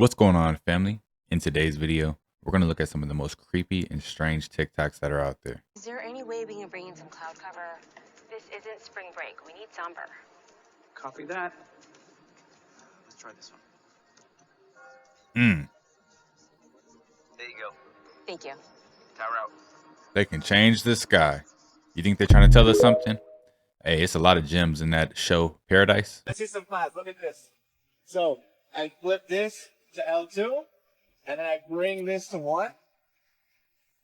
What's going on, family? In today's video, we're going to look at some of the most creepy and strange TikToks that are out there. Is there any way we can bring in some cloud cover? This isn't spring break. We need somber. Copy that. Let's try this one. There you go. Thank you. Tower out. They can change the sky. You think they're trying to tell us something? Hey, it's a lot of gems in that show, Paradise. Let's see some class. Look at this. So I flip this to L2, and then I bring this to 1,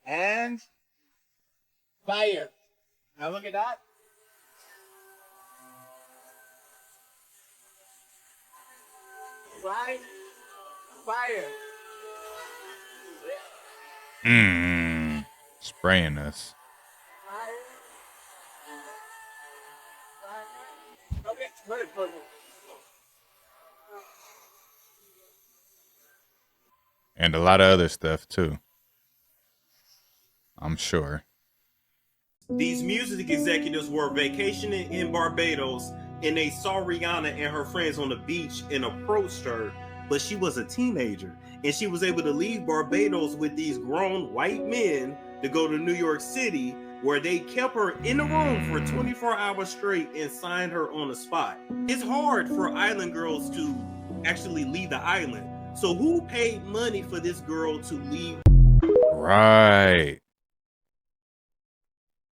and fire. Now look at that. Right? Fire. Spraying us. Okay, perfect. And a lot of other stuff, too. I'm sure. These music executives were vacationing in Barbados and they saw Rihanna and her friends on the beach and approached her, but she was a teenager and she was able to leave Barbados with these grown white men to go to New York City, where they kept her in the room for 24 hours straight and signed her on the spot. It's hard for island girls to actually leave the island. So who paid money for this girl to leave? Right.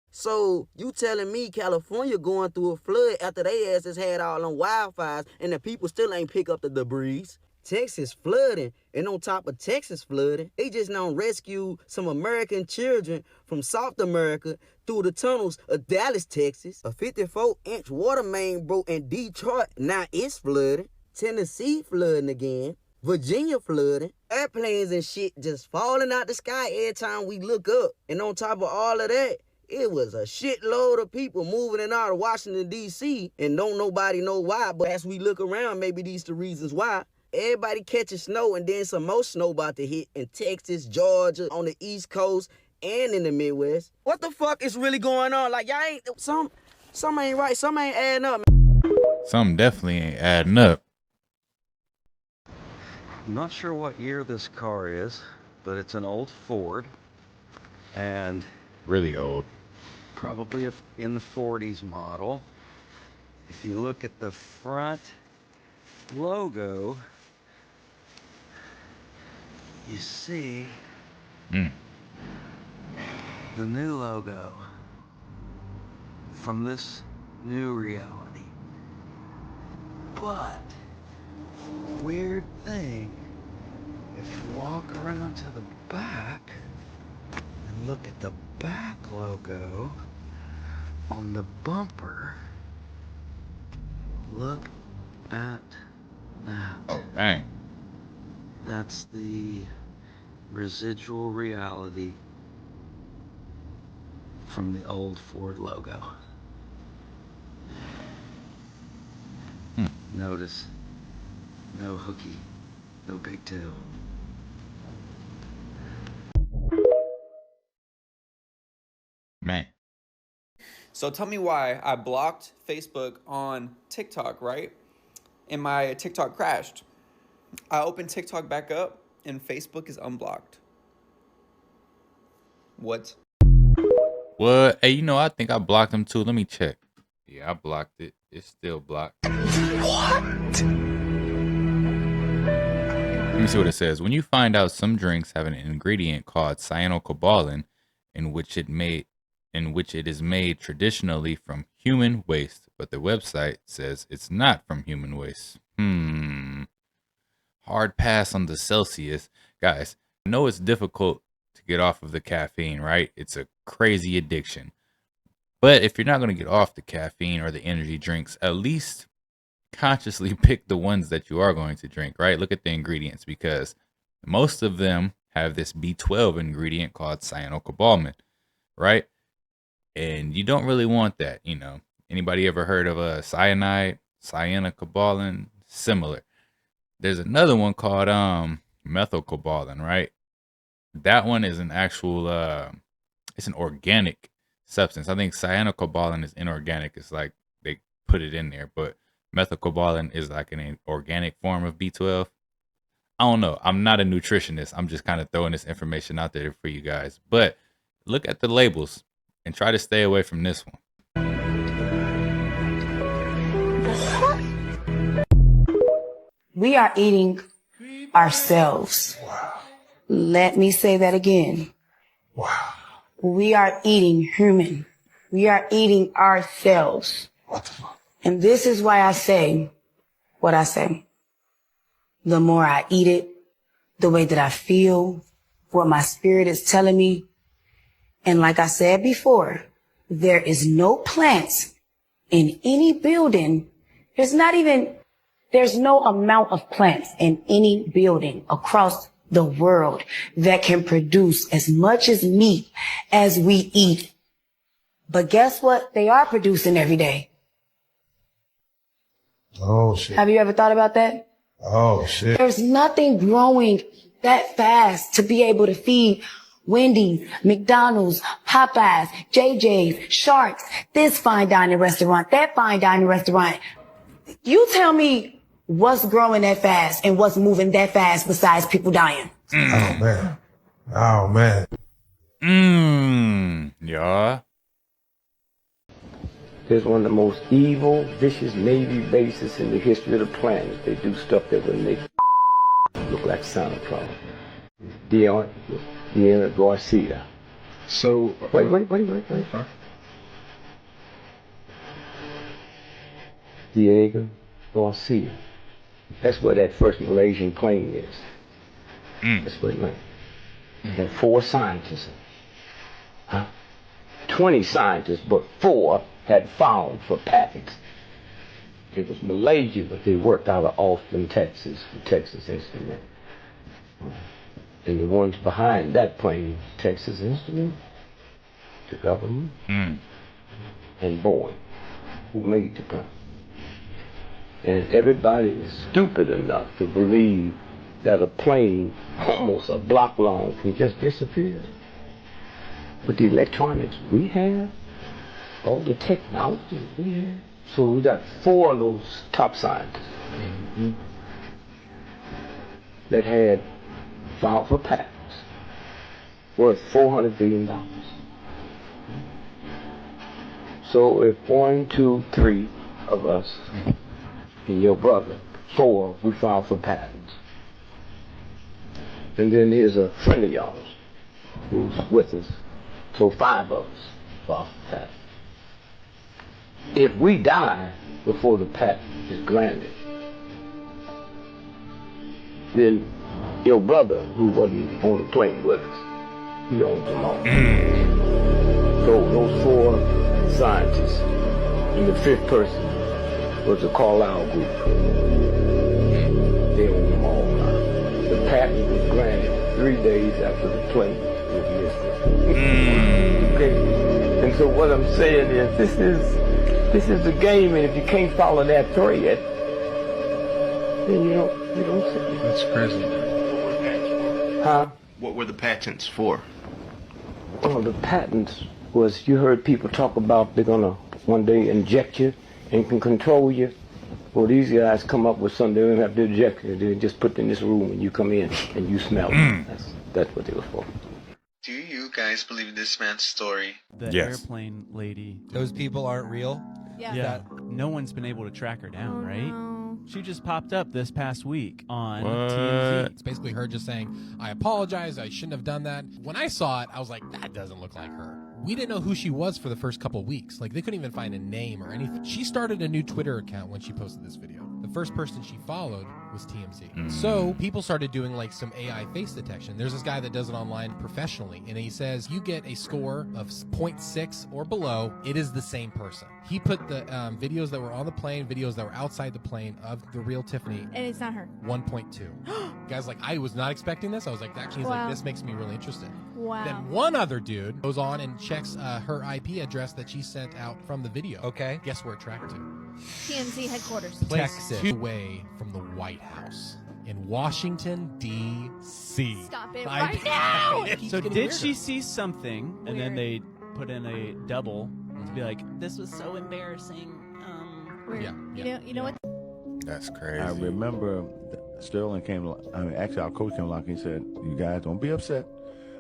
So you telling me California going through a flood after they asses had all them wildfires and the people still ain't pick up the debris? Texas flooding, and on top of Texas flooding, they just now rescue some American children from South America through the tunnels of Dallas, Texas. A 54-inch water main broke in Detroit, now it's flooding. Tennessee flooding again. Virginia flooding. Airplanes and shit just falling out the sky every time we look up. And on top of all of that, it was a shitload of people moving in out of Washington, D.C. and don't nobody know why, but as we look around, maybe these the reasons why. Everybody catching snow, and then some more snow about to hit in Texas, Georgia, on the East Coast, and in the Midwest. What the fuck is really going on? Like, y'all ain't, some ain't right, some ain't adding up, man. Some definitely ain't adding up. I'm not sure what year this car is, but it's an old Ford, and Really old. probably in the 40s model. If you look at the front logo, you see the new logo from this new reality. But weird thing, if you walk around to the back and look at the back logo on the bumper, look at that. Oh, dang. That's the residual reality from the old Ford logo. Notice, no hooky, no pigtail. Man. So tell me why I blocked Facebook on TikTok, right? And my TikTok crashed. I opened TikTok back up and Facebook is unblocked. What? What? Hey, I think I blocked them too. Let me check. Yeah, I blocked it. It's still blocked. What? Let me see what it says. When you find out some drinks have an ingredient called cyanocobalamin, in which it is made traditionally from human waste, but the website says it's not from human waste. Hard pass on the Celsius. Guys, I know it's difficult to get off of the caffeine, right? It's a crazy addiction. But if you're not going to get off the caffeine or the energy drinks, at least consciously pick the ones that you are going to drink, right? Look at the ingredients, because most of them have this B12 ingredient called cyanocobalamin, right? And you don't really want that, Anybody ever heard of a cyanide, cyanocobalamin? Similar. There's another one called methylcobalamin, right? That one is an actual, it's an organic substance. I think cyanocobalamin is inorganic. It's like they put it in there, but methylcobalamin is like an organic form of B12. I don't know. I'm not a nutritionist. I'm just kind of throwing this information out there for you guys. But look at the labels and try to stay away from this one. We are eating ourselves. Wow. Let me say that again. Wow. We are eating human. We are eating ourselves. What the fuck? And this is why I say what I say. The more I eat it, the way that I feel, what my spirit is telling me. And like I said before, there is no plants in any building. There's no amount of plants in any building across the world that can produce as much as meat as we eat. But guess what? They are producing every day. Oh, shit. Have you ever thought about that? Oh, shit. There's nothing growing that fast to be able to feed Wendy's, McDonald's, Popeyes, JJ's, Sharks, this fine dining restaurant, that fine dining restaurant. You tell me what's growing that fast and what's moving that fast besides people dying. Oh, man. Oh, man. Yeah. There's one of the most evil, vicious Navy bases in the history of the planet. They do stuff that would make look like Santa Claus. Diego Garcia. So... Wait. Diego Garcia. That's where that first Malaysian plane is. That's where it landed. And 4 scientists. 20 scientists, but 4 had filed for patents. It was Malaysia, but they worked out of Austin, Texas, for Texas Instrument. And the ones behind that plane, Texas Instrument, the government, and Boeing, who made the plane. And everybody is stupid enough to believe that a plane almost a block long can just disappear. With the electronics we have, all the technology we have. So we got 4 of those top scientists that had filed for patents worth $400 billion. So if 1, 2, 3 of us and your brother, 4, we filed for patents. And then here's a friend of yours who's with us. So 5 of us filed for patents. If we die before the patent is granted, then your brother, who wasn't on the plane with us, he owns them all. So those 4 scientists, and the 5th person was the Carlisle group. They own them all now. The patent was granted 3 days after the plane was missed. Okay. And so what I'm saying is, this is the game, and if you can't follow that thread, then you don't see it. That's crazy. Huh? What were the patents for? Well, the patents was, you heard people talk about they're gonna one day inject you and can control you. Well, these guys come up with something, they don't have to inject you, they just put in this room and you come in and you smell it. That's what they were for. Do you guys believe this man's story? The airplane lady. Those people aren't real? Yeah. No one's been able to track her down, right? No. She just popped up this past week on TMZ. It's basically her just saying, I apologize, I shouldn't have done that. When I saw it, I was like, that doesn't look like her. We didn't know who she was for the first couple weeks. Like, they couldn't even find a name or anything. She started a new Twitter account when she posted this video. The first person she followed was TMZ. So people started doing like some AI face detection. There's this guy that does it online professionally, and he says you get a score of 0.6 or below, it is the same person. He put the videos that were on the plane, videos that were outside the plane of the real Tiffany. And it's not her. 1.2. Guys, like, I was not expecting this. I was like, actually, he's like, this makes me really interested. Wow. Then one other dude goes on and checks her IP address that she sent out from the video. Okay. Guess where it tracked to? TMZ headquarters. Texas. Away from the White House in Washington, D.C. Stop it right now! So did she see something, and then they put in a double to be like, this was so embarrassing. You know what? That's crazy. I remember Sterling came, actually our coach came along and he said, you guys don't be upset,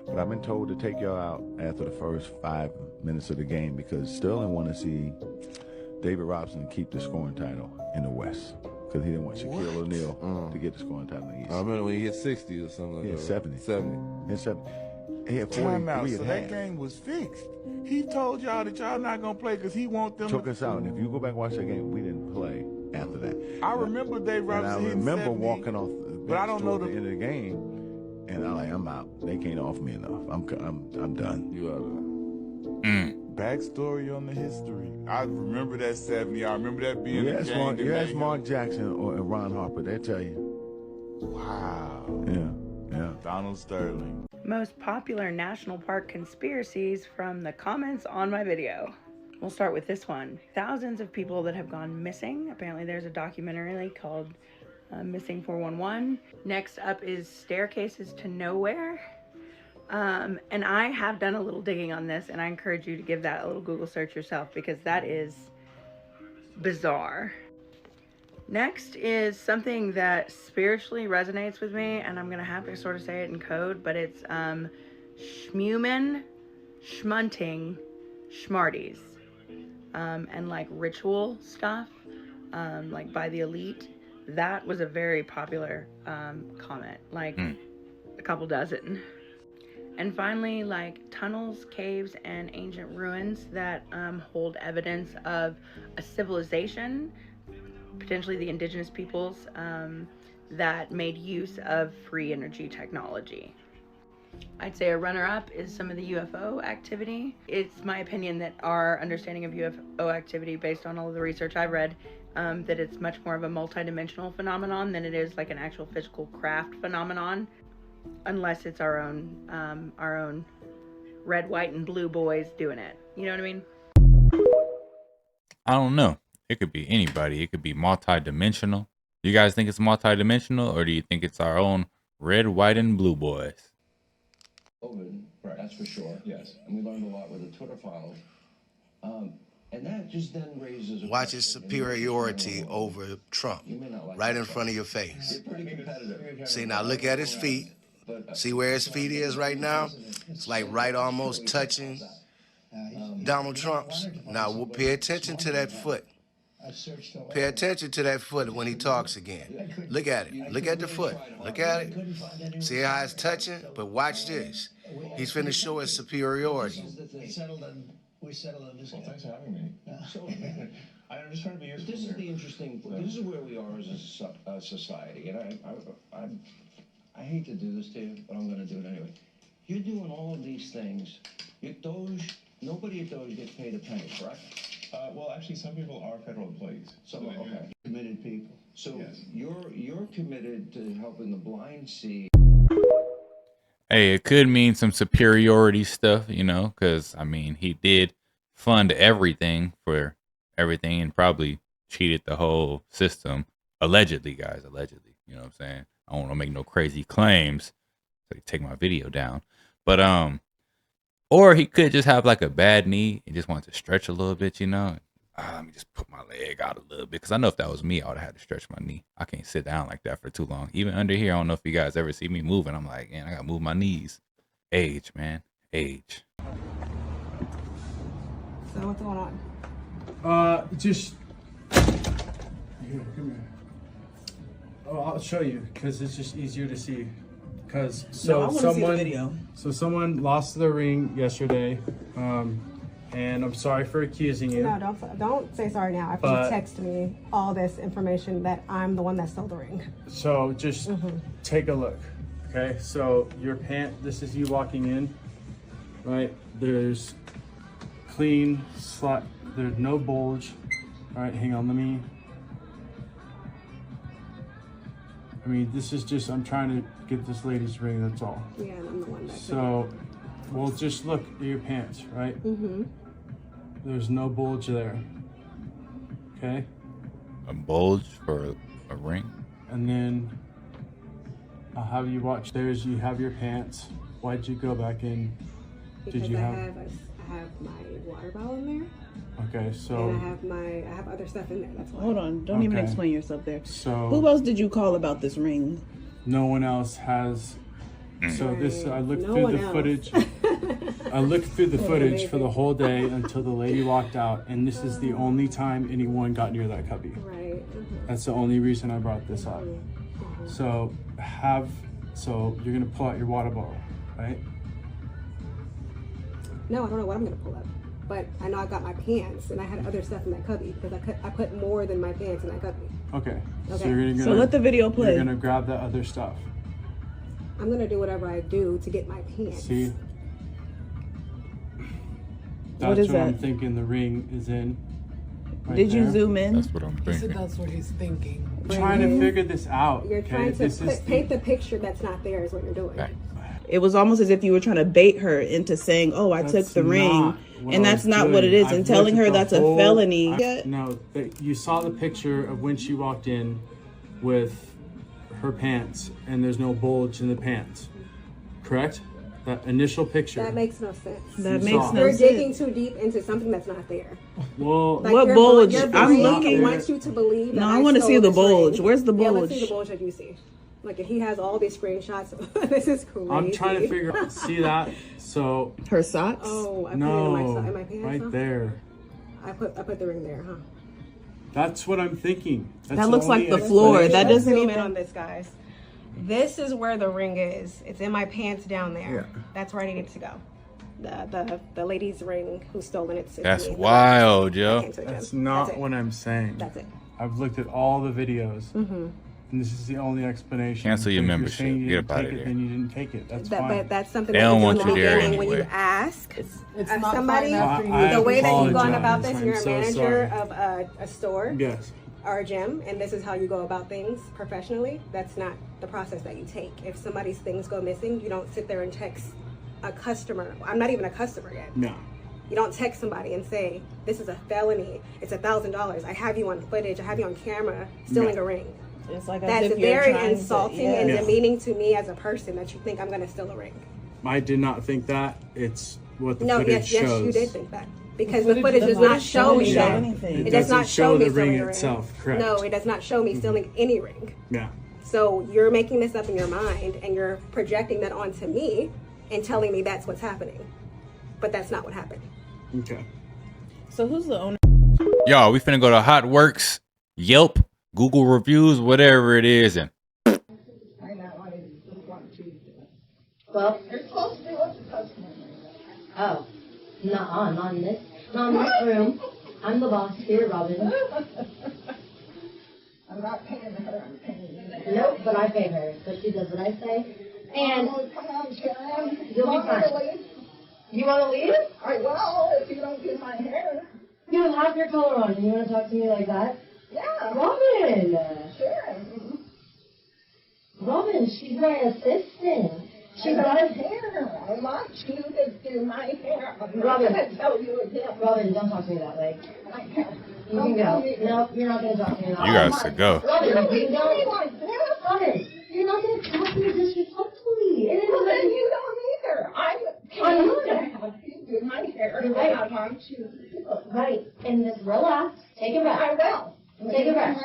but I've been told to take y'all out after the first 5 minutes of the game because Sterling wanted to see David Robinson keep the scoring title in the West because he didn't want Shaquille O'Neal to get the scoring title in the East. I remember when he hit 60 or something like that. He hit 70. 70. He hit 70. He had 43 Time out. at So half. that game was fixed. He told y'all that y'all not gonna play because he want them. Took us out, and if you go back and watch that game, we didn't play after that. I remember Dave And Robinson. I hitting remember 70, walking off the bench but I don't know toward the end of the game, and I'm like, I'm out. They can't offer me enough. I'm done. You are backstory on the history. I remember that 70. I remember that being You a ask game. Mark, that you made ask him- Mark Jackson or Ron Harper, they'll tell you. Wow. Yeah. Donald Sterling. Most popular national park conspiracies from the comments on my video. We'll start with this one. Thousands of people that have gone missing. Apparently there's a documentary called Missing 411. Next up is Staircases to Nowhere. And I have done a little digging on this, and I encourage you to give that a little Google search yourself because that is bizarre. Next is something that spiritually resonates with me, and I'm gonna have to sort of say it in code, but it's shmumen, shmunting, schmarties, and like ritual stuff, like by the elite. That was a very popular comment, like a couple dozen. And finally, like tunnels, caves, and ancient ruins that hold evidence of a civilization, potentially the indigenous peoples, that made use of free energy technology. I'd say a runner-up is some of the UFO activity. It's my opinion that our understanding of UFO activity, based on all of the research I've read, that it's much more of a multidimensional phenomenon than it is like an actual physical craft phenomenon, unless it's our own red, white, and blue boys doing it. You know what I mean? I don't know. It could be anybody. It could be multi-dimensional. Do you guys think it's multi-dimensional, or do you think it's our own red, white, and blue boys? COVID, that's for sure. Yes, and we learned a lot with the Twitter files, and that just then raises. Watch his superiority over Trump, right in front of your face. You're pretty competitive. See, now look at his feet. See where his feet is right now? It's like right almost touching Donald Trump's. Now pay attention to that foot. Pay attention to that foot when he talks again. Look at it. Look at the foot. Look at it. See how it's touching? But watch this. He's finna show his superiority. We settled on this. Well, thanks for having me. So, I'm just trying to be useful. This is the interesting. This is where we are as a society, and I hate to do this to you, but I'm going to do it anyway. You're doing all of these things. Nobody at Doge gets paid a penny, correct? Well, actually, some people are federal employees. Some are, okay. Committed people. So Yes. you're committed to helping the blind see. Hey, it could mean some superiority stuff, you know, because, I mean, he did fund everything for everything and probably cheated the whole system. Allegedly, guys, allegedly. You know what I'm saying? I don't want to make no crazy claims, so they take my video down. But, or he could just have like a bad knee and just want to stretch a little bit, you know? Let me just put my leg out a little bit. Because I know if that was me, I would have had to stretch my knee. I can't sit down like that for too long. Even under here, I don't know if you guys ever see me moving. I'm like, man, I got to move my knees. Age, man. Age. So what's going on? Just here, come here. Oh, I'll show you because it's just easier to see. Because No, I wanna see the video. So someone lost their ring yesterday, and I'm sorry for accusing you. No, don't say sorry now. After But- you text me all this information that I'm the one that stole the ring. So just take a look. Okay, so your pant. This is you walking in, right? There's clean slot. There's no bulge. All right, hang on. Let me. I mean, this is just, I'm trying to get this lady's ring, that's all. Yeah, and I'm the one that So, well, just look at your pants, right? There's no bulge there. Okay? A bulge for a ring? And then I'll have you watch. You have your pants. Why'd you go back in? because Did you I have? have have my water bottle in there. Okay, so And I have other stuff in there. That's why. Hold on, don't even Okay. explain yourself there. So Who else did you call about this ring? no one else has. So this, I looked No through one the else. footage. I looked through the footage amazing. for the whole day until the lady walked out, and this is the only time anyone got near that cubby. Right. That's the only reason I brought this up. So you're gonna pull out your water bottle, right? No, I don't know what I'm gonna pull up, but I know I got my pants and I had other stuff in that cubby because I put more than my pants in that cubby. Okay. Okay. So you're gonna. So let the video play. You're gonna grab that other stuff. I'm gonna do whatever I do to get my pants. See. That's What is I'm that? thinking the ring is in. Right Did you there. zoom in? That's what I'm He said thinking. that's what he's thinking. I'm trying to figure this out. You're okay? trying to This is paint the picture that's not there is what you're doing. It was almost as if you were trying to bait her into saying, "Oh, I took That's the ring," not what and I that's was not what it doing. is, and I've telling looked her at the that's a whole- felony. No, you saw the picture of when she walked in with her pants, and there's no bulge in the pants. Correct? That initial picture. That makes no sense. That You makes saw. no You're sense. digging too deep into something that's not there. Well, Like What your bulge? Your I'm brain looking. wants you to believe. No, that I want to stole see the this bulge. ring. Where's the Yeah, let's bulge? see the bulge that you see. Like, if he has all these screenshots, this is crazy. I'm trying to figure. See that? So Her socks? Oh, I put no, it in my pants. right huh? there. I put the ring there, huh? That's what I'm thinking. That's That looks like only the floor. explanation. That doesn't Zoom even. in on this, guys. This is where the ring is. It's in my pants down there. Yeah. That's where I need it to go. The lady's ring who's stolen it. That's wild, yo. That's not what I'm saying. That's it. I've looked at all the videos, Mm-hmm. and this is the only explanation. Cancel your If you're membership. saying you Get didn't up outta take it, there. then you didn't take it. That's fine. But that's something They that don't you want do you in the there beginning when anyway. you ask It's not somebody fine after you. I the way that you've gone apologize. about this. I'm You're a so manager sorry. of a store Yes. or a gym, and this is how you go about things professionally. That's not the process that you take. If somebody's things go missing, you don't sit there and text a customer. I'm not even a customer yet. No. You don't text somebody and say, this is a felony. It's $1,000. I have you on footage. I have you on camera stealing No. a ring. It's like as That's if you're very trying to- insulting yeah. and Yeah. demeaning to me as a person that you think I'm going to steal a ring. I did not think that. It's what the No, footage yes, shows. you did think that. Because The the footage footage does does not not show me show that. anything. It does not show me the stealing ring a ring. itself. Correct. No, it does not show me stealing any ring. Yeah. So you're making this up in your mind and you're projecting that onto me and telling me that's what's happening. But that's not what happened. Okay. So who's the owner? Y'all, we finna go to Hot Works, Yelp, Google reviews, whatever it is, and Well, you're supposed to be with the customer. Oh, not in this room. I'm the boss here, Robin. I'm not paying her. I'm paying you. Nope, but I pay her, so she does what I say. And you'll be fine. You want to leave? I will if you don't do my hair. You have your color on, and you want to talk to me like that? Yeah. Robin. Sure. Robin, she's my assistant. She's got a hair. I want you to do my hair. I'm not going to tell you again. Robin, don't talk to me that way. You can go. No, you're not going to talk to me that way. you guys should go. Robin, you don't. Robin, you're not going to talk to me disrespectfully. Well, then you don't either. I'm going to have you do my hair. You're right. I want you to do it. Right. And just relax. Take a breath. I will. Take a breath.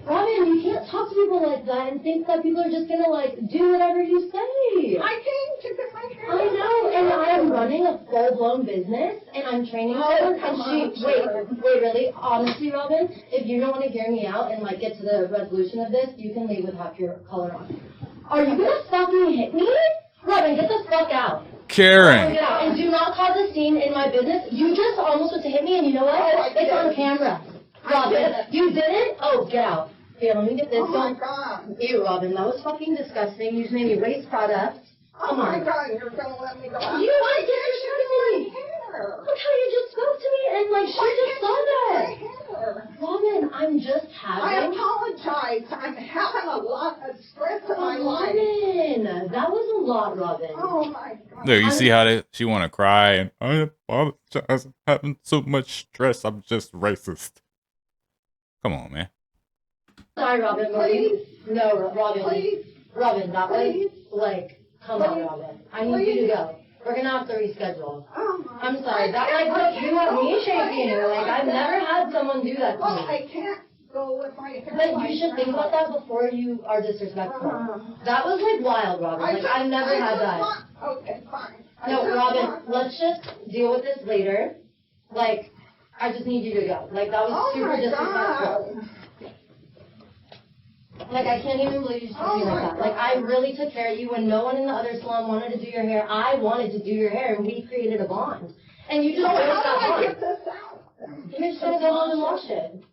Robin, you can't talk to people like that and think that people are just gonna do whatever you say. I came to get my hair. I know, and I am running a full-blown business, and I'm training someone, and wait, really, honestly, Robin, if you don't want to hear me out and get to the resolution of this, you can leave with half your color on. Are you gonna fucking hit me? Robin, get the fuck out. Karen. Get out, and do not cause a scene in my business. You just almost went to hit me, and you know what? It's on camera. Robin, you didn't? Oh, get out. Here, let me get this. Oh my God. Ew, Robin, that was fucking disgusting. You just made me waste products. Come on. Oh my God, you're gonna let me go out. You want to get your shit in my hair. Look how you just spoke to me and she just saw that. Robin, I'm just having. I apologize. I'm having a lot of stress in my life. Robin, that was a lot, Robin. Oh my God. Look, you see how she want to cry and I apologize. I'm having so much stress. I'm just racist. Come on, man. Sorry, Robin. Please. No, Robin. Please. Robin, that way. Come on, Robin. I need you to go. We're gonna have to reschedule. I'm sorry, that like took me shaking. Like I've never had someone do that to me. Well, I can't go with my hair. But you should think about that before you are disrespectful. That was like wild, Robin. Like I've never had that. Okay, fine. No, Robin, let's just deal with this later. Like, I just need you to go. Like that was super disrespectful. Like, I can't even believe you spoke to me like that. Like, I really took care of you when no one in the other salon wanted to do your hair. I wanted to do your hair, and we created a bond. And you just broke that bond. You're just gonna go home and wash it.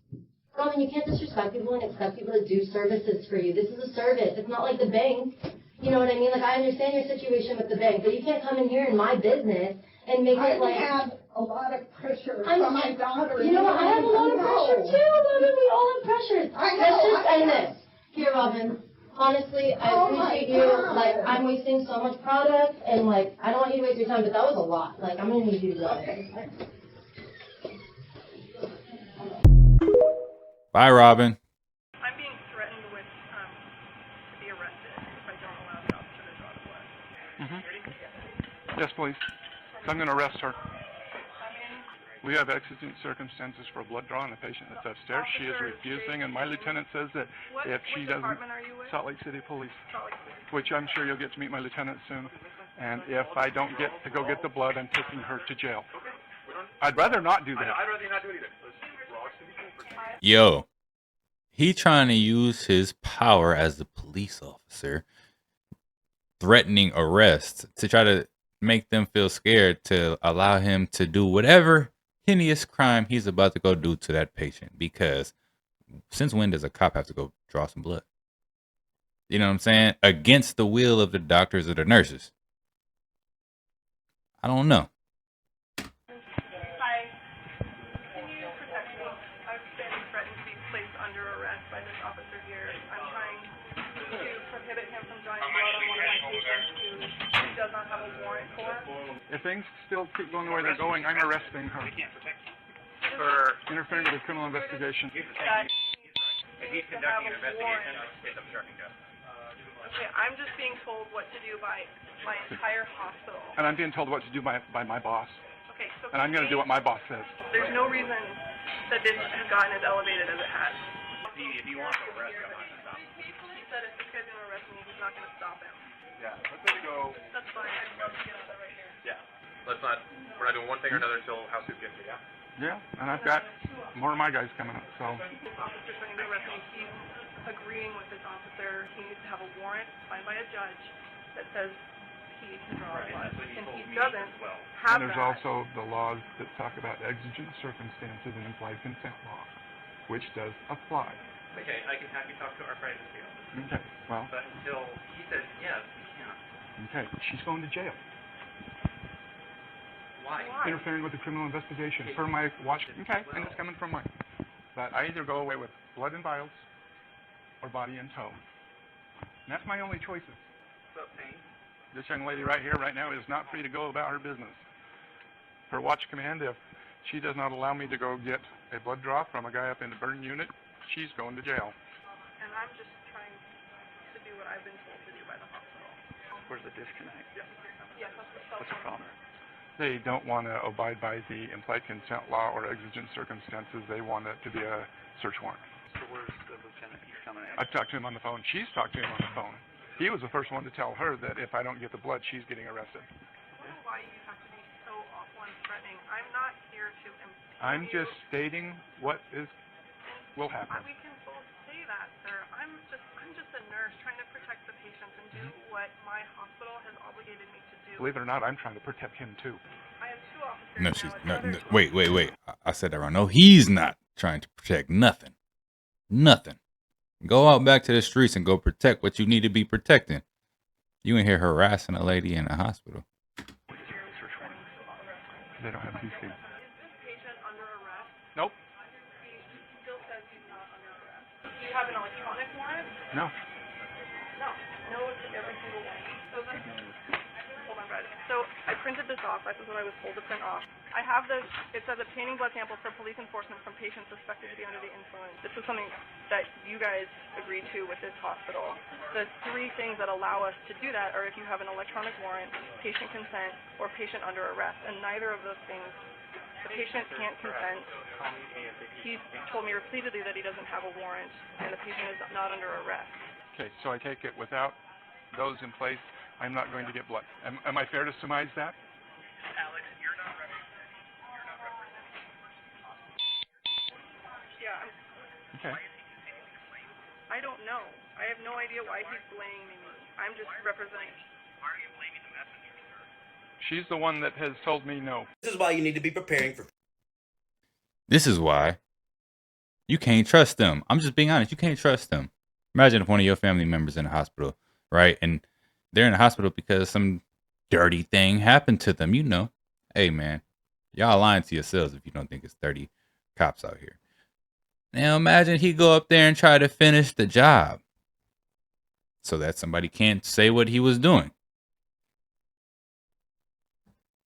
Robin, you can't disrespect people and expect people to do services for you. This is a service. It's not like the bank. You know what I mean? Like, I understand your situation with the bank, but you can't come in here in my business and make it like... I have a lot of pressure from my daughter. You know what? I have a lot of pressure, too, Robin. We all have pressures. Let's just end this. Here, Robin, honestly, I appreciate you. Like, I'm wasting so much product, and, like, I don't want you to waste your time, but that was a lot. Like, I'm going to need you to go. Bye, Robin. I'm being threatened with to be arrested if I don't allow the officer to draw the blood. Yes, please. I'm going to arrest her. We have exigent circumstances for a blood draw on a patient that's upstairs. She is refusing, and my lieutenant says that if she doesn't... department are you with? Salt Lake City Police. Salt Lake City. Which I'm sure you'll get to meet my lieutenant soon. And if I don't get to go get the blood, I'm taking her to jail. I'd rather not do that. I'd rather not do it either. Yo, he trying to use his power as the police officer, threatening arrest to try to make them feel scared to allow him to do whatever heinous crime he's about to go do to that patient. Because since when does a cop have to go draw some blood? You know what I'm saying? Against the will of the doctors or the nurses. I don't know. Hi. Can you protect me? I've been threatened to be placed under arrest by this officer here. I'm trying to prohibit him from drawing blood on one of my patients who he does not have a warrant for. If things still keep going the way they're going, I'm arresting her. For interfering with a criminal investigation. He's conducting an investigation. It's obstructing justice. Okay, I'm just being told what to do by my entire hospital. And I'm being told what to do by my boss. Okay, so And I'm going to do what my boss says. there's no reason that this has gotten as elevated as it has. If he wants to arrest you, I'm not going to stop him. He said if this guy's going to arrest me, he's not going to stop him. Yeah, let's let it go. That's fine. I can probably get out of that right here. Yeah. We're not doing one thing or another until House Soup gets here, yeah? Yeah, and I've got more of my guys coming up, so. This officer's trying to arrest me. He's agreeing with this officer. He needs to have a warrant signed by a judge that says he can draw blood. And he doesn't have And there's that. also the laws that talk about exigent circumstances and implied consent law, which does apply. Okay, I can have you talk to our private field. Okay, well. But until he says yes, we can't. Okay, she's going to jail. Why? Interfering with the criminal investigation for my watch. Okay, and it's coming from mine. But I either go away with blood and vials or body in tow. And that's my only choices. What's up, Payne? This young lady right here, right now, is not free to go about her business. Her watch command, if she does not allow me to go get a blood draw from a guy up in the burn unit, she's going to jail. And I'm just trying to do what I've been told to do by the hospital. Where's the disconnect? Yes, that's What's the problem? They don't want to abide by the implied consent law or exigent circumstances. They want it to be a search warrant. So where's the lieutenant? He's coming in. I've talked to him on the phone. She's talked to him on the phone. He was the first one to tell her that if I don't get the blood, she's getting arrested. I don't know why you have to be so awful and threatening. I'm not here to impede I'm you. just stating what will happen. We can both say that, sir. I'm just a nurse trying to protect the patients and do what my hospital has obligated me to do. Believe it or not, I'm trying to protect him too. I have two officers No, now. she's It's no. Wait. I said that wrong. No, he's not trying to protect nothing. Nothing. Go out back to the streets and go protect what you need to be protecting. You ain't here harassing a lady in a hospital. They don't have PC. Is this patient under arrest? Nope. He still says he's not under arrest. Do you have an electronic warrant? No. No to every single one. So then, hold on, Brad. So I printed this off. This is what I was told to print off. I have it says obtaining blood samples for police enforcement from patients suspected to be under the influence. This is something that you guys agreed to with this hospital. The 3 things that allow us to do that are if you have an electronic warrant, patient consent, or patient under arrest. And neither of those things, the patient can't consent. He's told me repeatedly that he doesn't have a warrant, and the patient is not under arrest. Okay, so I take it without those in place, I'm not going to get blood. Am I fair to surmise that? Alex, you're not representing. Yeah. Okay. I don't know. I have no idea why he's blaming me. I'm just representing. Why are you blaming the messenger, sir? She's the one that has told me no. This is why you need to be preparing for. This is why you can't trust them. I'm just being honest. You can't trust them. Imagine if one of your family members in the hospital, right? And they're in the hospital because some dirty thing happened to them. You know, hey, man, y'all lying to yourselves if you don't think it's 30 cops out here. Now imagine he go up there and try to finish the job so that somebody can't say what he was doing.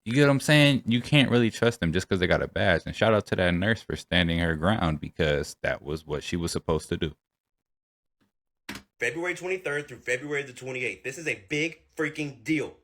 You get what I'm saying? You can't really trust them just because they got a badge. And shout out to that nurse for standing her ground because that was what she was supposed to do. February 23rd through February the 28th. This is a big freaking deal.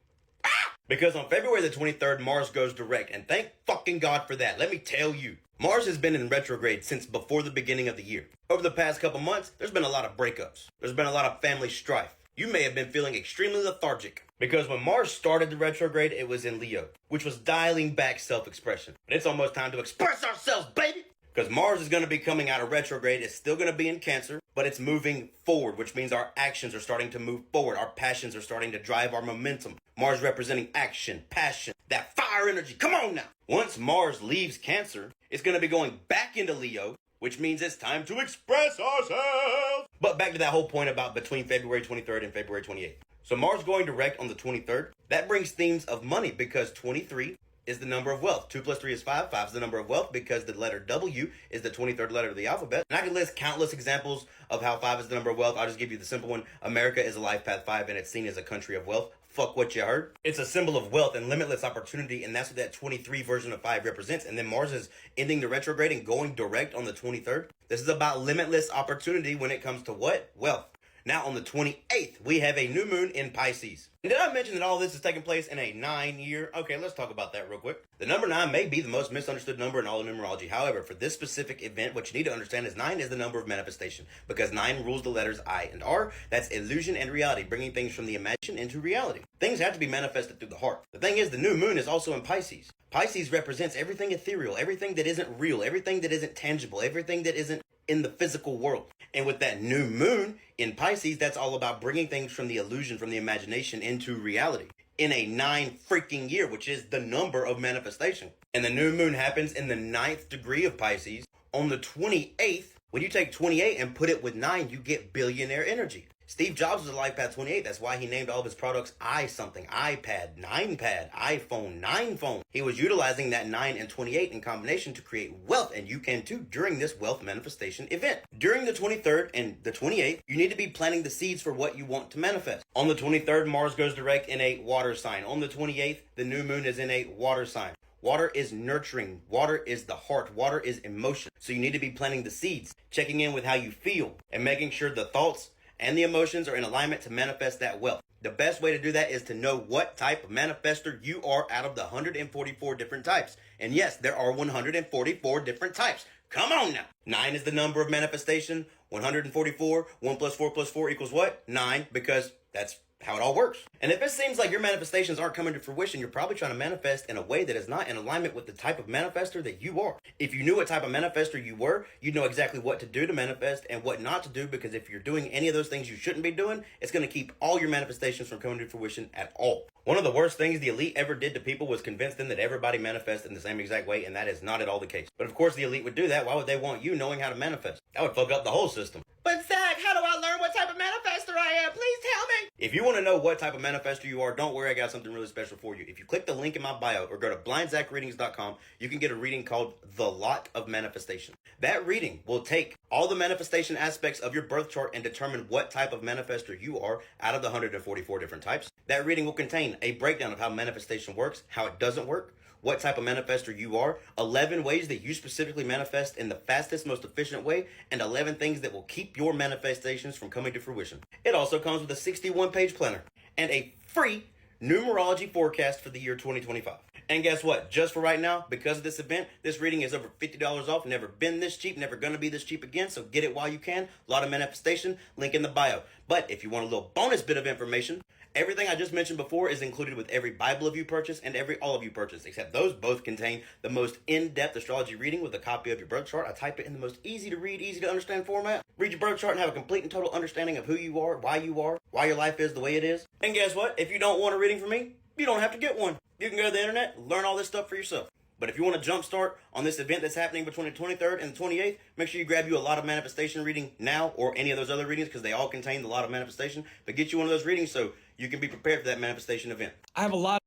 Because on February the 23rd, Mars goes direct. And thank fucking God for that. Let me tell you. Mars has been in retrograde since before the beginning of the year. Over the past couple months, there's been a lot of breakups. There's been a lot of family strife. You may have been feeling extremely lethargic. Because when Mars started the retrograde, it was in Leo, which was dialing back self-expression. But it's almost time to express ourselves, baby! Because Mars is going to be coming out of retrograde. It's still going to be in Cancer, but it's moving forward, which means our actions are starting to move forward. Our passions are starting to drive our momentum. Mars representing action, passion, that fire energy. Come on now. Once Mars leaves Cancer, it's going to be going back into Leo, which means it's time to express ourselves. But back to that whole point about between February 23rd and February 28th. So Mars going direct on the 23rd, that brings themes of money because 23 is the number of wealth. 2 plus 3 is 5. 5 is the number of wealth because the letter W is the 23rd letter of the alphabet. And I can list countless examples of how 5 is the number of wealth. I'll just give you the simple one. America is a life path 5 and it's seen as a country of wealth. Fuck what you heard. It's a symbol of wealth and limitless opportunity, and that's what that 23 version of 5 represents. And then Mars is ending the retrograde and going direct on the 23rd. This is about limitless opportunity when it comes to what? Wealth. Now on the 28th, we have a new moon in Pisces. And did I mention that all this is taking place in a 9-year? Okay, let's talk about that real quick. The number 9 may be the most misunderstood number in all of numerology. However, for this specific event, what you need to understand is 9 is the number of manifestation because 9 rules the letters I and R. That's illusion and reality, bringing things from the imagination into reality. Things have to be manifested through the heart. The thing is, the new moon is also in Pisces. Pisces represents everything ethereal, everything that isn't real, everything that isn't tangible, everything that isn't in the physical world. And with that new moon in Pisces, that's all about bringing things from the illusion, from the imagination into reality in a 9 freaking year, which is the number of manifestation. And the new moon happens in the 9th degree of Pisces on the 28th. When you take 28 and put it with 9, you get billionaire energy. Steve Jobs was a life path 28. That's why he named all of his products I something. iPad, 9pad, iPhone, 9 phone. He was utilizing that 9 and 28 in combination to create wealth, and you can too during this wealth manifestation event. During the 23rd and the 28th, you need to be planting the seeds for what you want to manifest. On the 23rd, Mars goes direct in a water sign. On the 28th, the new moon is in a water sign. Water is nurturing. Water is the heart. Water is emotion. So you need to be planting the seeds, checking in with how you feel, and making sure the thoughts and the emotions are in alignment to manifest that wealth. The best way to do that is to know what type of manifester you are out of the 144 different types. And yes, there are 144 different types. Come on now. 9 is the number of manifestation. 144. 1 plus 4 plus 4 equals what? 9, because that's how it all works. And if it seems like your manifestations aren't coming to fruition, you're probably trying to manifest in a way that is not in alignment with the type of manifester that you are. If you knew what type of manifester you were, you'd know exactly what to do to manifest and what not to do, because if you're doing any of those things you shouldn't be doing, it's going to keep all your manifestations from coming to fruition at all. One of the worst things the elite ever did to people was convince them that everybody manifests in the same exact way, and that is not at all the case. But of course the elite would do that. Why would they want you knowing how to manifest? That would fuck up the whole system. But Zach, how do I learn what type of manifester I am? Please tell me. If you want to know what type of manifester you are, don't worry, I got something really special for you. If you click the link in my bio or go to blindzachreadings.com, you can get a reading called The Lot of Manifestation. That reading will take all the manifestation aspects of your birth chart and determine what type of manifester you are out of the 144 different types. That reading will contain a breakdown of how manifestation works, how it doesn't work, what type of manifester you are, 11 ways that you specifically manifest in the fastest, most efficient way, and 11 things that will keep your manifestations from coming to fruition. It also comes with a 61-page planner and a free numerology forecast for the year 2025. And guess what? Just for right now, because of this event, this reading is over $50 off. Never been this cheap, never going to be this cheap again. So get it while you can. A lot of manifestation, link in the bio. But if you want a little bonus bit of information, everything I just mentioned before is included with every Bible of you purchase and every all of you purchase, except those both contain the most in-depth astrology reading with a copy of your birth chart. I type it in the most easy to read, easy to understand format. Read your birth chart and have a complete and total understanding of who you are, why your life is the way it is. And guess what? If you don't want a reading from me, you don't have to get one. You can go to the internet, learn all this stuff for yourself. But if you want to jumpstart on this event that's happening between the 23rd and the 28th, make sure you grab you a lot of manifestation reading now or any of those other readings because they all contain a lot of manifestation. But get you one of those readings so you can be prepared for that manifestation event. I have a lot.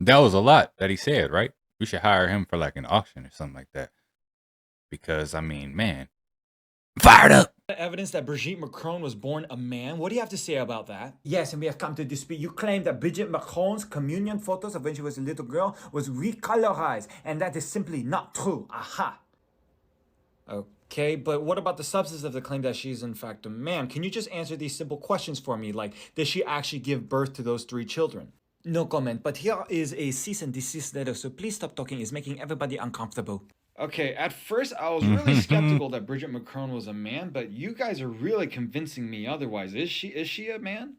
That was a lot that he said, right? We should hire him for like an auction or something like that. Because, I mean, man, fired up. Evidence that Brigitte Macron was born a man. What do you have to say about that? Yes, and we have come to dispute. You claim that Brigitte Macron's communion photos of when she was a little girl was recolorized, and that is simply not true. Aha. Okay, but what about the substance of the claim that she's in fact a man? Can you just answer these simple questions for me? Like, did she actually give birth to those 3 children? No comment, but here is a cease and desist letter, so please stop talking. It's making everybody uncomfortable. Okay, at first I was really skeptical that Brigitte Macron was a man, but you guys are really convincing me otherwise. Is she a man?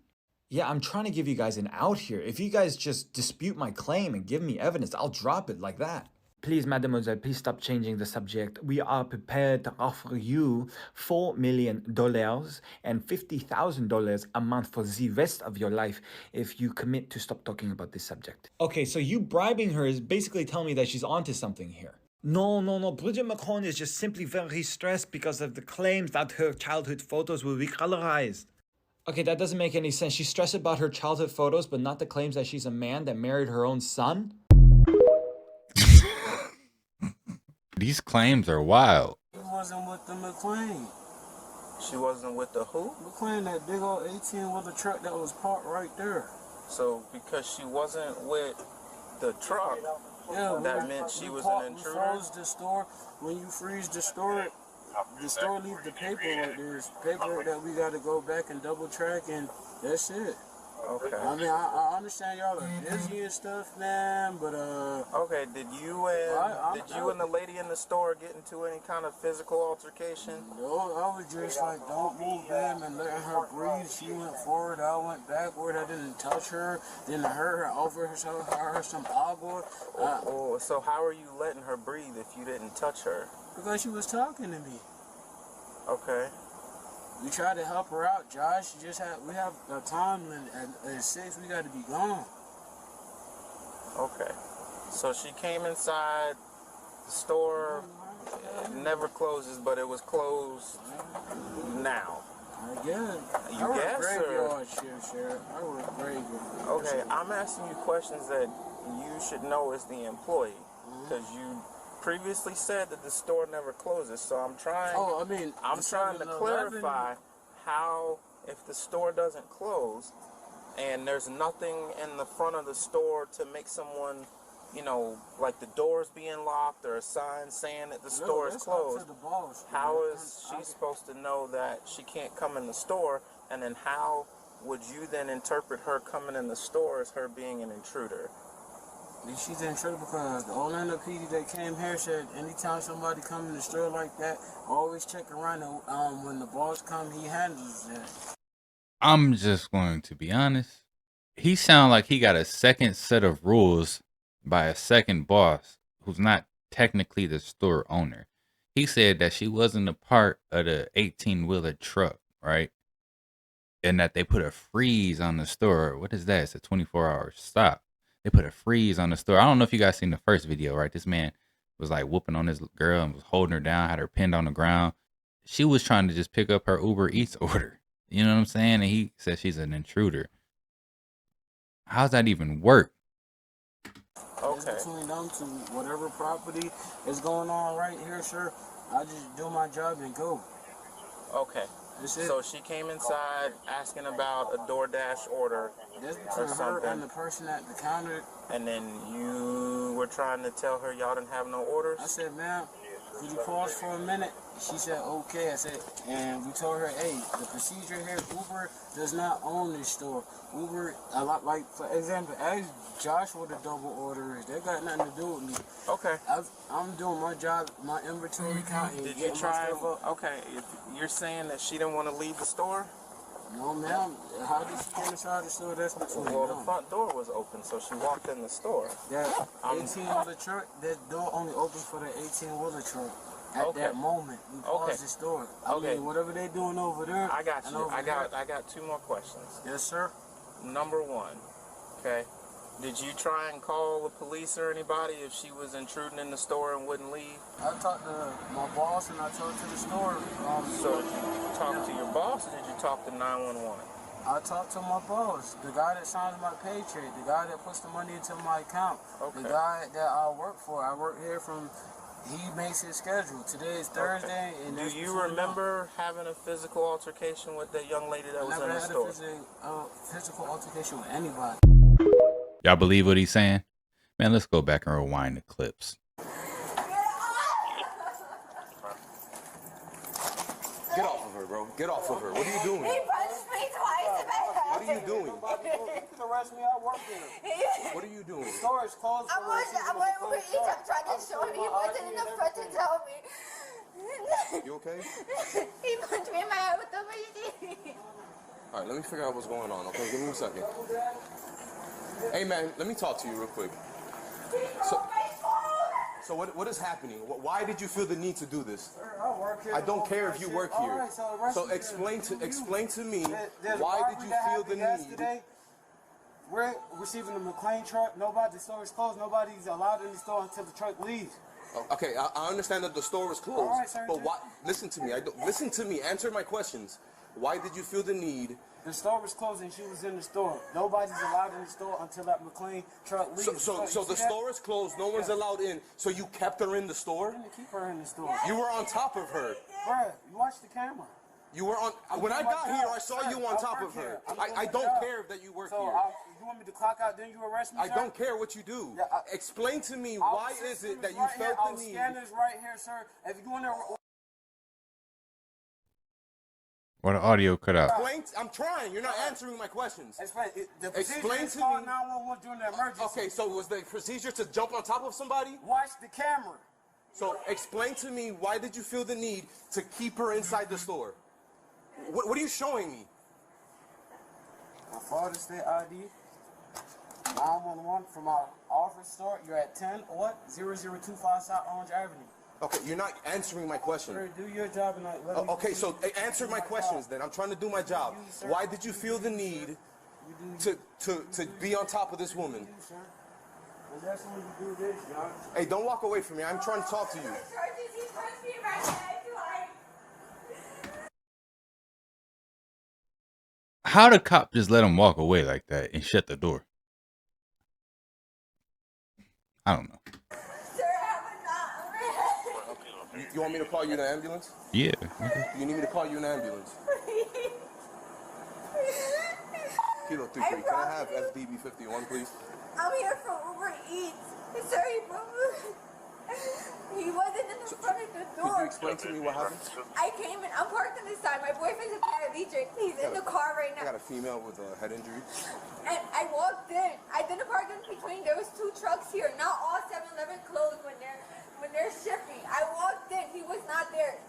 Yeah, I'm trying to give you guys an out here. If you guys just dispute my claim and give me evidence, I'll drop it like that. Please, mademoiselle, please stop changing the subject. We are prepared to offer you $4 million and $50,000 a month for the rest of your life if you commit to stop talking about this subject. Okay, so you bribing her is basically telling me that she's onto something here. No. Brigitte Macron is just simply very stressed because of the claims that her childhood photos were recolorized. Okay, that doesn't make any sense. She's stressed about her childhood photos, but not the claims that she's a man that married her own son? These claims are wild. She wasn't with the McLean. She wasn't with the who? McLean, that big old 18-wheeler truck that was parked right there. So, because she wasn't with the truck, yeah, that meant she was an intruder? We froze the store. When you freeze the store leaves the paperwork. There's paperwork that we got to go back and double track, and that's it. Okay. I mean, I understand y'all are busy and stuff, man, but okay, did you and the lady in the store get into any kind of physical altercation? No, I was just like, don't move him and letting her breathe. She went forward, I went backward. I didn't touch her. Then I heard her over her some agua. So how are you letting her breathe if you didn't touch her? Because she was talking to me. Okay. We tried to help her out, Josh. We have a time limit at 6. We got to be gone. Okay. So she came inside the store. It never closes, but it was closed now. I guess. You guess, graveyard shift, Sheriff. I work graveyard. Okay, I'm asking you questions that you should know as the employee, because you previously said that the store never closes, so I'm trying. I'm trying to clarify how, if the store doesn't close, and there's nothing in the front of the store to make someone, like the doors being locked or a sign saying that the store is closed. How is she supposed to know that she can't come in the store? And then how would you then interpret her coming in the store as her being an intruder? She's in trouble because the Orlando PD that came here said anytime somebody come in the store like that, always check around. When the boss come, he handles that. I'm just going to be honest. He sounds like he got a second set of rules by a second boss who's not technically the store owner. He said that she wasn't a part of the 18-wheeler truck, right? And that they put a freeze on the store. What is that? It's a 24-hour stop. They put a freeze on the store. I don't know if you guys seen the first video, right? This man was like whooping on this girl and was holding her down, had her pinned on the ground. She was trying to just pick up her Uber Eats order. You know what I'm saying? And he said she's an intruder. How's that even work? Okay. It's between them to whatever property is going on right here, sir. I just do my job and go. Okay. So she came inside asking about a DoorDash order That's or between her something. and the person at the counter. And then you were trying to tell her y'all didn't have no orders? I said, ma'am, could you pause for a minute? She said, okay. I said, and we told her, hey, the procedure here, Uber does not own this store. Uber, a lot, like, for example, as Joshua the double order is, that got nothing to do with me. Okay. I'm doing my job, my inventory counting. Did you try, okay, you're saying that she didn't want to leave the store? No, ma'am. How did she get inside the store? That's between Well, them. the front door was open, so she walked in the store. That 18-wheeler truck, that door only opened for the 18-wheeler truck. At that moment, we paused the store. I mean, whatever they doing over there. I got you. I got 2 more questions. Yes, sir. Number 1, okay. Did you try and call the police or anybody if she was intruding in the store and wouldn't leave? I talked to my boss and I talked to the store. So did you talk to your boss or did you talk to 911? I talked to my boss, the guy that signs my paycheck, the guy that puts the money into my account, the guy that I work for. I work here from, he makes his schedule. Today is Thursday. And do you remember having a physical altercation with that young lady that was in the store? I never had a physical altercation with anybody. Y'all believe what he's saying? Man, let's go back and rewind the clips. Get off of her, bro. Get off of her. What are you doing? He punched me twice. What are you doing? You can arrest me. I work here. What are you doing? The store is closed. I'm over each. I'm trying to show him. He wasn't in the front to tell me. You okay? He punched me in my head with the machine. All right, let me figure out what's going on, okay? Give me a second. Hey, man, let me talk to you real quick. So what is happening? Why did you feel the need to do this? I work here. I don't care if you work here. Right, so explain to me why did you feel the need? Yesterday, we're receiving the McLean truck. The store is closed. Nobody's allowed in the store until the truck leaves. Okay, I understand that the store is closed. All right, sir, but why? Listen to me. Listen to me. Answer my questions. Why did you feel the need? The store was closed and she was in the store. Nobody's allowed in the store until that McLean truck leaves. So the store is closed. No one's allowed in. So you kept her in the store? I didn't keep her in the store. You were on top of her. Bruh, you watch the camera. You were on. When I got here, I saw you on top of her. I don't care that you work here. You want me to clock out, then you arrest me, I don't care what you do. Yeah, explain to me why is it that you felt the need. Our scanner's right here, sir. If you want to. Well, the audio cut out. I'm trying. You're not answering my questions. Explain to me. 911 during the emergency. Okay, so was the procedure to jump on top of somebody? Watch the camera. So explain to me, why did you feel the need to keep her inside the store? What are you showing me? My father's state ID. 911 from our office store. You're at 10-0025 South Orange Avenue. Okay, you're not answering my question. Sir, do your job and okay, so answer my questions then. I'm trying to do my job. Why did you feel the need to be on top of this woman? Hey, don't walk away from me. I'm trying to talk to you. How the cop just let him walk away like that and shut the door? I don't know. You want me to call you an ambulance? Yeah. You need me to call you an ambulance? Kilo 33, can I have FDB 51, please? I'm here for Uber Eats. Sorry, bro. He wasn't in the front of the door. Could you explain to me what happened? I came in. I'm parked on this side. My boyfriend's a paraplegic. He's in the car right now. I got a female with a head injury. And I walked in. I didn't park in between. There was 2 trucks here. Not all 7-Eleven closed when they're shipping. I walked in. He was not there.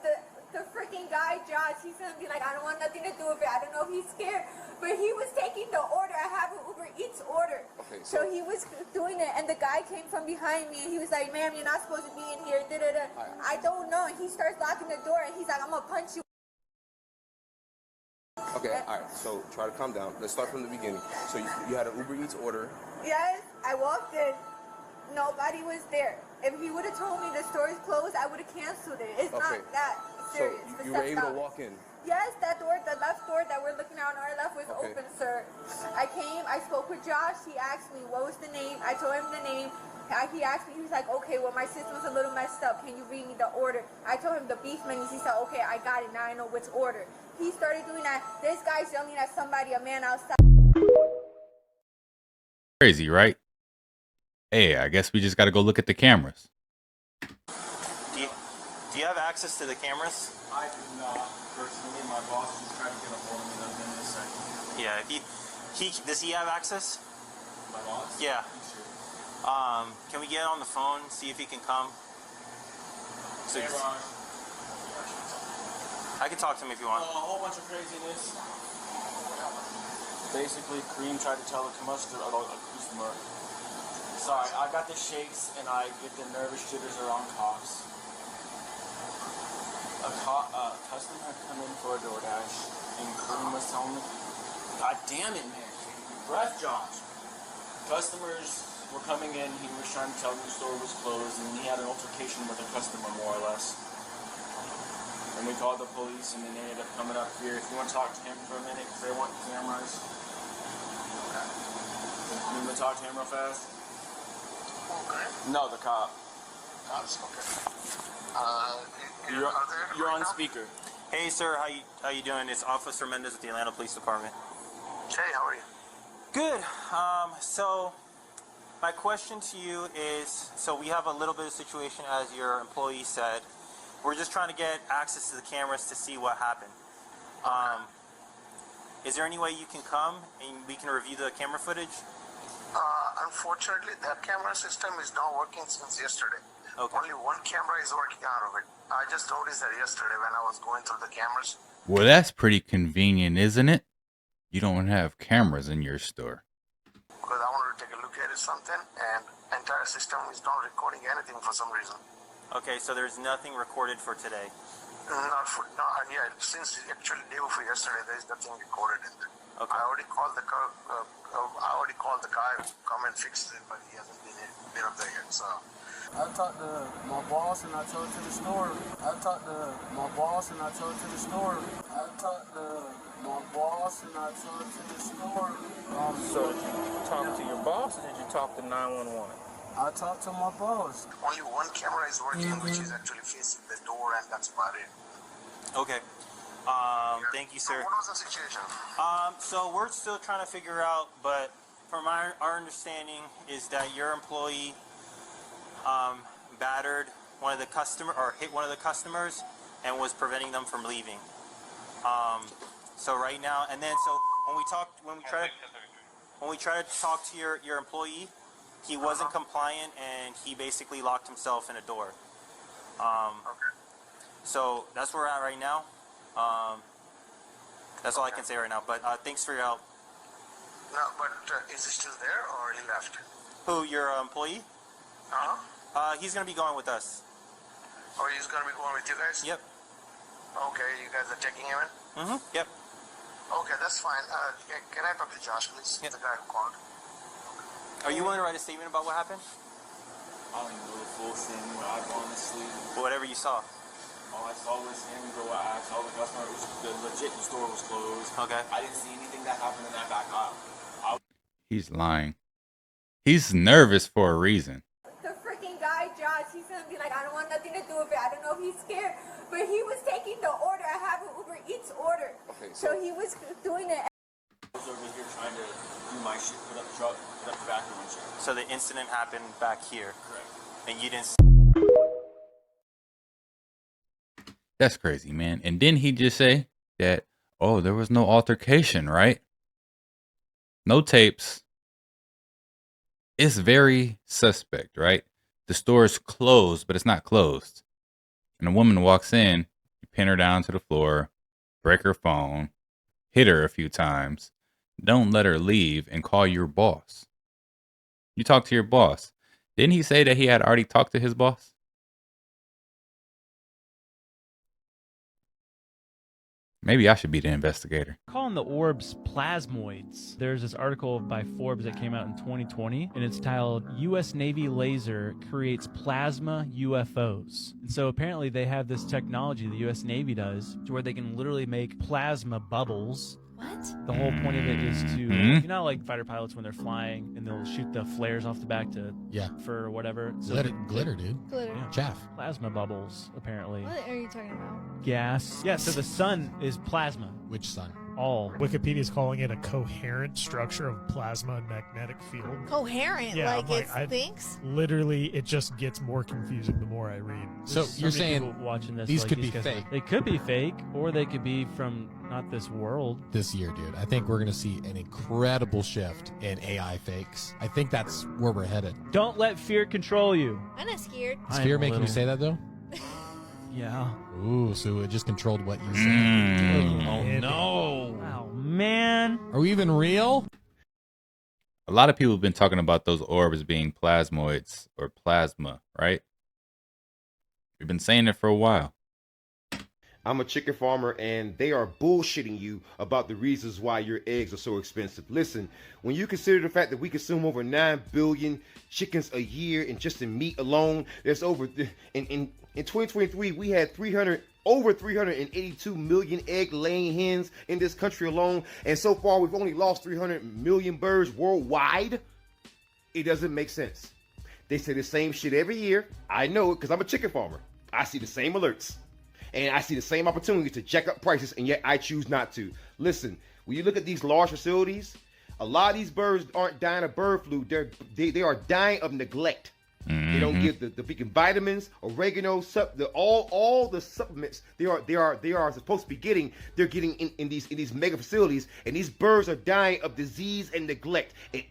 The freaking guy, Josh, he's gonna be like, I don't want nothing to do with it. I don't know if he's scared. But he was taking the order. I have an Uber Eats order. Okay, so he was doing it, and the guy came from behind me, and he was like, ma'am, you're not supposed to be in here. Da-da-da. I don't know. And he starts locking the door, and he's like, I'm gonna punch you. Okay, all right, so try to calm down. Let's start from the beginning. So you had an Uber Eats order. Yes, I walked in. Nobody was there. If he would have told me the store is closed, I would have canceled it. It's not that serious. So you were able to walk in? Yes, that door, the left door that we're looking at on our left was open, sir. I came, I spoke with Josh. He asked me what was the name. I told him the name. He asked me, he was like, okay, well, my system's a little messed up. Can you read me the order? I told him the beef menus. He said, okay, I got it. Now I know which order. He started doing that. This guy's yelling at somebody, a man outside. Crazy, right? Hey, I guess we just got to go look at the cameras. Do you have access to the cameras? I do not. Personally, my boss just tried to get a hold of me in a second. Yeah, does he have access? My boss? Yeah. Can we get on the phone, see if he can come? So Hey, Ron. I can talk to him if you want. A whole bunch of craziness. Basically, Kareem tried to tell a customer, sorry, I got the shakes and I get the nervous jitters around cops. A customer had come in for a DoorDash and Kareem was telling me, God damn it, man, breath, Josh. Customers were coming in, he was trying to tell them the store was closed, and he had an altercation with a customer, more or less. And we called the police, and then they ended up coming up here. If you want to talk to him for a minute, because they want cameras. You want to talk to him real fast? Okay. No, the cop. That's okay. You're on speaker. Hey, sir, how you doing? It's Officer Mendez with the Atlanta Police Department. Hey, how are you? Good. So my question to you is, so we have a little bit of situation, as your employee said. We're just trying to get access to the cameras to see what happened. Is there any way you can come and we can review the camera footage? Unfortunately, that camera system is not working since yesterday. Okay. Only one camera is working out of it. I just noticed that yesterday when I was going through the cameras. Well, that's pretty convenient, isn't it? You don't have cameras in your store. Because I wanted to take a look at it something, and entire system is not recording anything for some reason. Okay, so there's nothing recorded for today. Yeah, since actually day before yesterday, there is nothing recorded in there. Okay. I already called the guy who come and fix it, but he hasn't been up there yet. So. I talked to my boss and I told to the store. I talked to my boss and I told to the store. I talked to my boss and I told to the store. So did you talk to your boss or did you talk to 911? I talked to my boss. Only one camera is working, which is actually facing the door, and that's about it. Okay. Thank you, sir. So what was the situation? So we're still trying to figure out, but from our understanding is that your employee battered one of the hit one of the customers and was preventing them from leaving. So right now, and then so when we try to talk to your employee, he wasn't compliant and he basically locked himself in a door. Okay. So that's where we're at right now. That's all I can say right now. But thanks for your help. No, but is he still there or he left? Who, your employee? He's gonna be going with us. Oh, he's gonna be going with you guys? Yep. Okay, you guys are taking him in? Mm-hmm. Yep. Okay, that's fine. Can I talk to Josh, please? Yep. The guy who called. Are you willing to write a statement about what happened? I don't even know the full thing. I honestly. Whatever you saw. All I saw was him go. I told the customer the store was closed. Okay. I didn't see anything that happened in that back aisle. He's lying. He's nervous for a reason. The freaking guy, Josh, he's gonna be like, I don't want nothing to do with it. I don't know if he's scared, but he was taking the order. I have an Uber Eats order. Okay, so he was doing it. I was over here trying to do my shit, put up tobacco and shit. So the incident happened back here. Correct. And you didn't. That's crazy, man. And didn't he just say that, oh, there was no altercation, right? No tapes. It's very suspect, right? The store is closed, but it's not closed. And a woman walks in, you pin her down to the floor, break her phone, hit her a few times. Don't let her leave and call your boss. You talk to your boss. Didn't he say that he had already talked to his boss? Maybe I should be the investigator. Calling the orbs plasmoids. There's this article by Forbes that came out in 2020, and it's titled U.S. Navy Laser Creates Plasma UFOs. And so apparently they have this technology, the U.S. Navy does, to where they can literally make plasma bubbles. What? The whole point of it is to, you know, like fighter pilots when they're flying and they'll shoot the flares off the back to, for whatever. So Glitter, dude. Glitter. Yeah. Chaff. Plasma bubbles, apparently. What are you talking about? Gas. Yeah, so the sun is plasma. Which sun? All. Wikipedia is calling it a coherent structure of plasma and magnetic field. Coherent, Yeah, like it thinks? Literally, it just gets more confusing the more I read. So you're saying people watching this, these like, could be guys fake? They could be fake, or they could be from not this world. This year, dude, I think we're going to see an incredible shift in AI fakes. I think that's where we're headed. Don't let fear control you. I'm not scared. Does fear making you say that, though? Yeah. Ooh, so it just controlled what you said. Oh, no. Oh, man. Are we even real? A lot of people have been talking about those orbs being plasmoids or plasma, right? We've been saying it for a while. I'm a chicken farmer, and they are bullshitting you about the reasons why your eggs are so expensive. Listen, when you consider the fact that we consume over 9 billion chickens a year, and just in meat alone, there's over in 2023 we had over 382 million egg-laying hens in this country alone, and so far we've only lost 300 million birds worldwide. It doesn't make sense. They say the same shit every year. I know it because I'm a chicken farmer. I see the same alerts. And I see the same opportunity to jack up prices, and yet I choose not to. Listen, when you look at these large facilities, a lot of these birds aren't dying of bird flu. They are dying of neglect. They don't give the freaking vitamins, oregano, all the supplements they are supposed to be getting. They're getting in these mega facilities, and these birds are dying of disease and neglect. And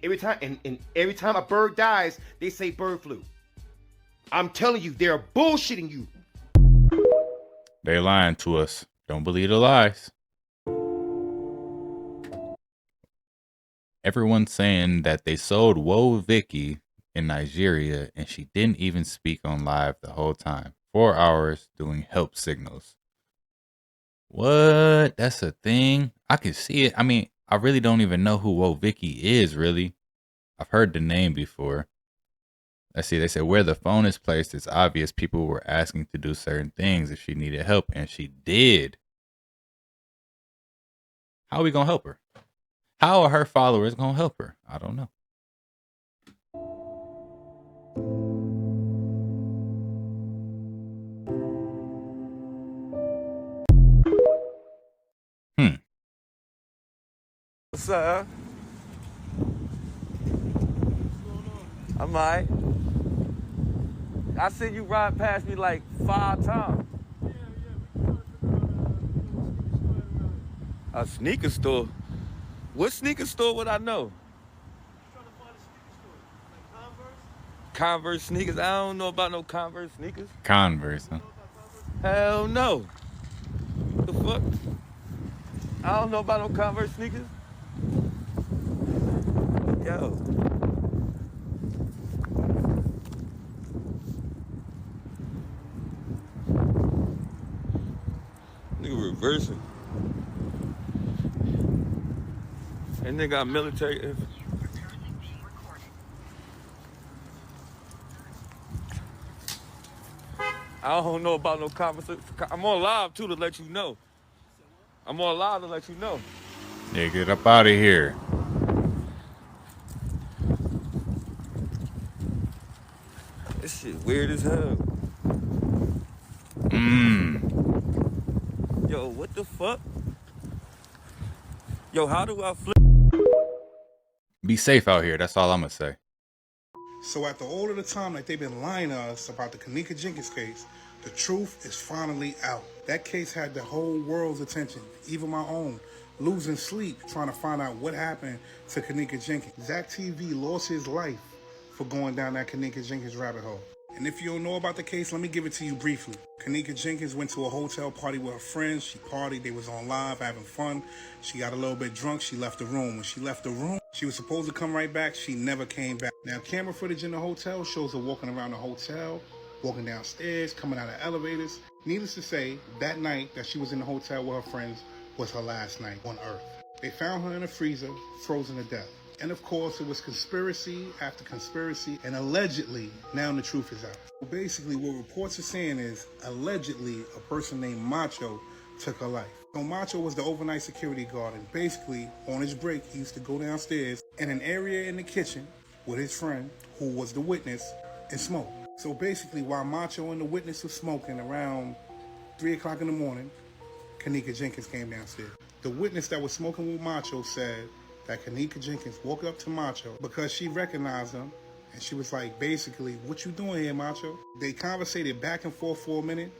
every time a bird dies, they say bird flu. I'm telling you, they're bullshitting you. They're lying to us. Don't believe the lies. Everyone's saying that they sold Whoa Vicky in Nigeria, and she didn't even speak on live the whole time. 4 hours doing help signals. What? That's a thing? I can see it. I mean, I really don't even know who Whoa Vicky is, really. I've heard the name before. Let's see, they said where the phone is placed, it's obvious people were asking to do certain things if she needed help, and she did. How are we going to help her? How are her followers going to help her? I don't know. What's up? I'm alright. I seen you ride past me like 5 times. A sneaker store? What sneaker store would I know? Converse sneakers? I don't know about no Converse sneakers. Converse, huh? Hell no. What the fuck? I don't know about no Converse sneakers. Yo. Nigga reversing. And they got military infantry. I don't know about no conversation. I'm on live too to let you know. I'm on live to let you know. Yeah, get up out of here. This shit weird as hell. Yo, what the fuck? Yo, how do I flip? Be safe out here. That's all I'm going to say. So after all of the time that they've been lying to us about the Kenneka Jenkins case, the truth is finally out. That case had the whole world's attention, even my own, losing sleep trying to find out what happened to Kenneka Jenkins. Zach TV lost his life for going down that Kenneka Jenkins rabbit hole. And if you don't know about the case, let me give it to you briefly. Kenneka Jenkins went to a hotel party with her friends. She partied. They was on live having fun. She got a little bit drunk. She left the room. When she left the room, she was supposed to come right back. She never came back. Now, camera footage in the hotel shows her walking around the hotel, walking downstairs, coming out of elevators. Needless to say, that night that she was in the hotel with her friends, was her last night on Earth. They found her in a freezer, frozen to death. And of course, it was conspiracy after conspiracy, and allegedly, now the truth is out. So basically, what reports are saying is, allegedly, a person named Macho took her life. So Macho was the overnight security guard, and basically, on his break, he used to go downstairs in an area in the kitchen with his friend, who was the witness, and smoke. So basically, while Macho and the witness was smoking around 3 o'clock in the morning, Kenneka Jenkins came downstairs. The witness that was smoking with Macho said that Kenneka Jenkins woke up to Macho because she recognized him, and she was like, basically, what you doing here, Macho? They conversated back and forth for a minute.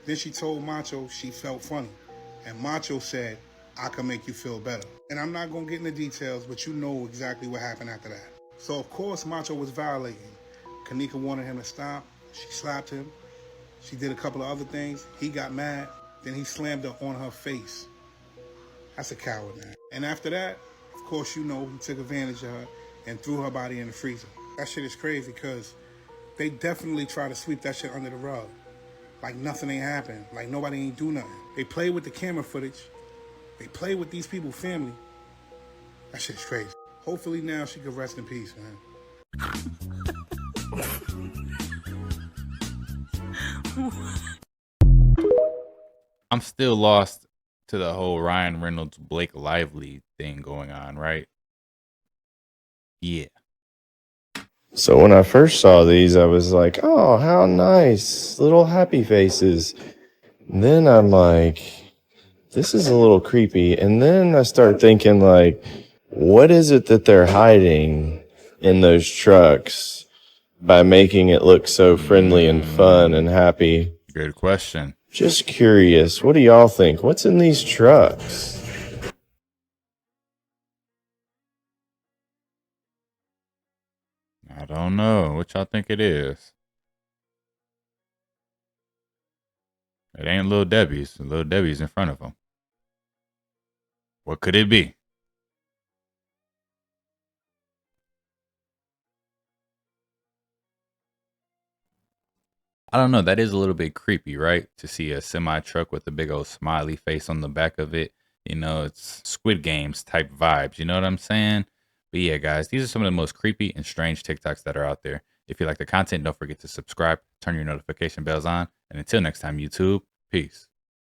Then she told Macho she felt funny. And Macho said, I can make you feel better. And I'm not going to get into details, but you know exactly what happened after that. So, of course, Macho was violating. Kenneka wanted him to stop. She slapped him. She did a couple of other things. He got mad. Then he slammed her on her face. That's a coward, man. And after that, of course, you know, he took advantage of her and threw her body in the freezer. That shit is crazy because they definitely try to sweep that shit under the rug. Like nothing ain't happened. Like nobody ain't do nothing. They play with the camera footage. They play with these people's family. That shit is crazy. Hopefully now she can rest in peace, man. I'm still lost to the whole Ryan Reynolds, Blake Lively thing going on, right? Yeah. So when I first saw these, I was like, oh, how nice. Little happy faces. And then I'm like, this is a little creepy. And then I start thinking, like, what is it that they're hiding in those trucks by making it look so friendly and fun and happy? Good question. Just curious. What do y'all think? What's in these trucks? I don't know. What y'all think it is? It ain't Little Debbie's. Little Debbie's in front of them. What could it be? I don't know. That is a little bit creepy, right? To see a semi truck with a big old smiley face on the back of it. You know, it's Squid Games type vibes. You know what I'm saying? But yeah, guys, these are some of the most creepy and strange TikToks that are out there. If you like the content, don't forget to subscribe, turn your notification bells on. And until next time, YouTube, peace.